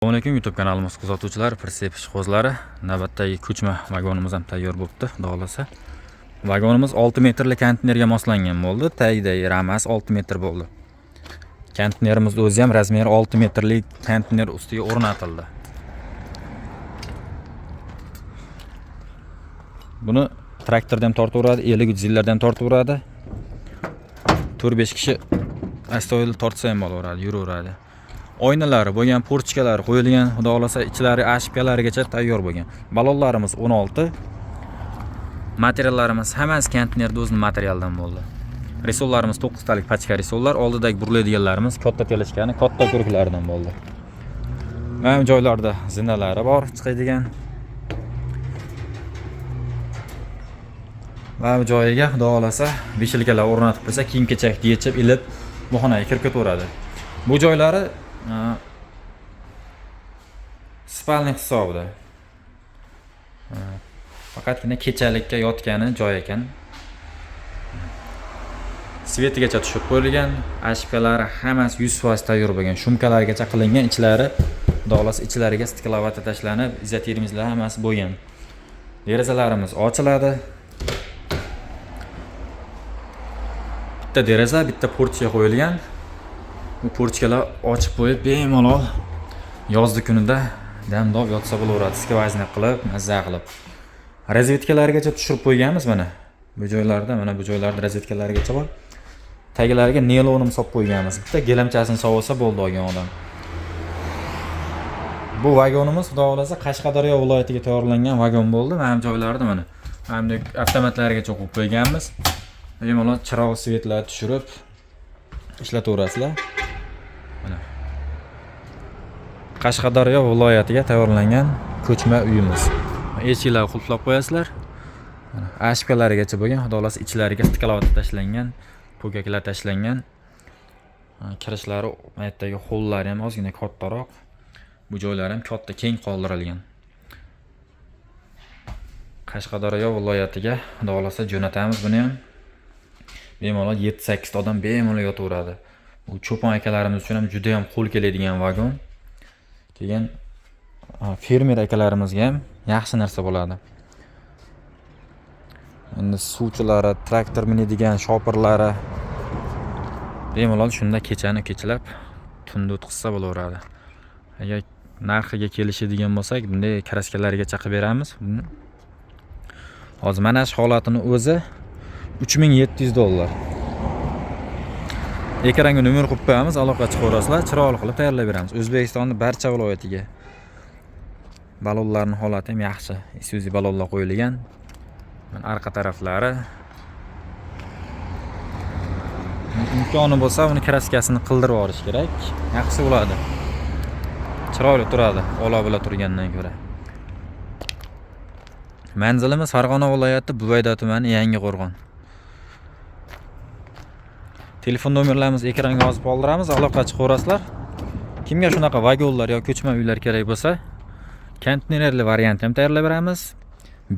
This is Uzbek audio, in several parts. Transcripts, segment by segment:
Assalomu alaykum YouTube kanalimiz kuzatuvchilari, Persep ishqibozlari. Navbatdagi ko'chma vagonimiz ham tayyor bo'libdi, xudo xolasa. Vagonimiz 6 metrli konteynerga moslangan bo'ldi. Tagidagi ramasi 6 metr bo'ldi. Konteynerimiz o'zi ham razmeri 6 metrli konteyner ustiga o'rnatildi. Buni traktorda ham tortaveradi, elik zillardan tortaveradi. 4-5 kishi astoydil tortsa ham bo'laveradi, yuraveradi. Oynalari bo'lgan, porchkalari qo'yilgan, xudo xolasa ichlari ashpkalarigacha tayyor bo'lgan. Balonlarimiz 16. Materiallarimiz hammasi konteynerda o'zining materialidan bo'ldi. Risollarimiz 9 talik pachka risollar, oldidagi buriladiganlarimiz katta teleskani, katta ko'riklardan bo'ldi. Mana joylarda zinalari bor, chiqadigan. Va bu joyiga xudo xolasa beshilkalar o'rnatib qo'ysa, kiyim-kechak yechib, ilib bu xonaga kirib ketaveradi. Bu joylari spalnik hisobida. Faqatgina kechalikka yotgani joy ekan. Svetigacha tushib qo'yilgan, ashpkalari hammasi 100% tayyor bo'lgan. Shumkalargacha qilingan, ichlari xudo xolasa ichlariga stiklavata tashlanib, izotermizlar hammasi bo'lgan. Derazalarimiz ochiladi. Bitta deraza, bitta portga qo'yilgan. Bu portkalar ochib qo'yib, bemalol yozdi kunida damdov yotsa bo'laveradi. Skvajna qilib, mazza qilib. Razvedkalargacha tushirib qo'yganmiz mana. Bu joylarda, mana bu joylarda razvedkalargacha bor. Taglariga nelonim solib qo'yganmiz. Bitta gelamchasini solsa bo'ldi olgan odam. Bu vagonimiz xudo xolasa Qashqadaryo viloyatiga tayyorlangan vagon bo'ldi. Mana bu joylarda mana. Hamda avtomatlargacha qo'yib qo'yganmiz. Bemalol chiroq svetlar tushirib ishlataverasizlar. Mana Qashqadaryo viloyatiga tayyorlangan ko'chma uyimiz. Eshiklarni qulflab qo'yasizlar. Mana ashpkalarigacha bo'lgan, xudo xolasa ichlariga stiklavata tashlangan, po'kaklar tashlangan. Kirishlari, maytdagi hollari ham ozgina kattaroq. Bu joylar ham katta, keng qoldirilgan. Qashqadaryo viloyatiga xudo xolasa jo'natamiz buni ham. Bemalol 7-8 odam bemalol yotaveradi. Bu cho'pon akalarimiz uchun ham juda ham qo'l keladigan vagon. Keyin fermer akalarimizga ham yaxshi narsa bo'ladi. Endi suvchilari, traktor minadigan shopirlari bemalol shunda kechani kechalab tunda o'tkazsa bo'laveradi. Agar narxiga kelishadigan bo'lsak, bunday kraskalarga chaqib beramiz. Hozir mana shu holatini o'zi $3700. Ekranga nomer qo'yib qo'yamiz, aloqa chiqarasizlar, chiroyli qilib tayyorlab beramiz. O'zbekistonning barcha viloyatiga. Balonlarning holati ham yaxshi. Isuzu balonlar qo'yilgan. Mana orqa taraflari. Imkoni bo'lsa, uni kraskasini qildirib olish kerak. Yaxshi bo'ladi. Chiroyli turadi, ola bila turgandan ko'ra. Manzilimiz Farg'ona viloyati Buvayda tumani, Yangiqo'rg'on. Telefon nomerlarimizni ekranga yozib qoldiramiz, aloqa chiqarasizlar. Kimga shunaqa vagonlar yoki ko'chma uylar kerak bo'lsa, konteynerli variantni ham tayyorlab beramiz.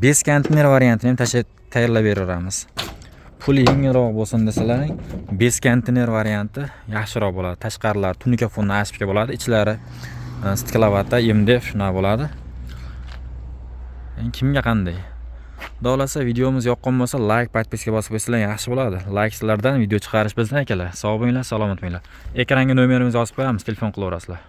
5 konteyner variantini ham tayyorlab beramiz. Puli yengilroq bo'lsin desalaring, 5 konteyner varianti yaxshiroq bo'ladi. Tashqarilari tunika fondan ashpka bo'ladi, ichlari stiklavata, MDF shuna bo'ladi. Kimga qanday? Xolasa videomiz yoqqan bo'lsa, like, podpiska bosib qo'ysanglar yaxshi bo'ladi. Like sizlardan video chiqarish bizdan akalar. Sog' bo'linglar, salomat bo'linglar. Ekranga nomerimizni yozib qo'yamiz, telefon qilaverasizlar.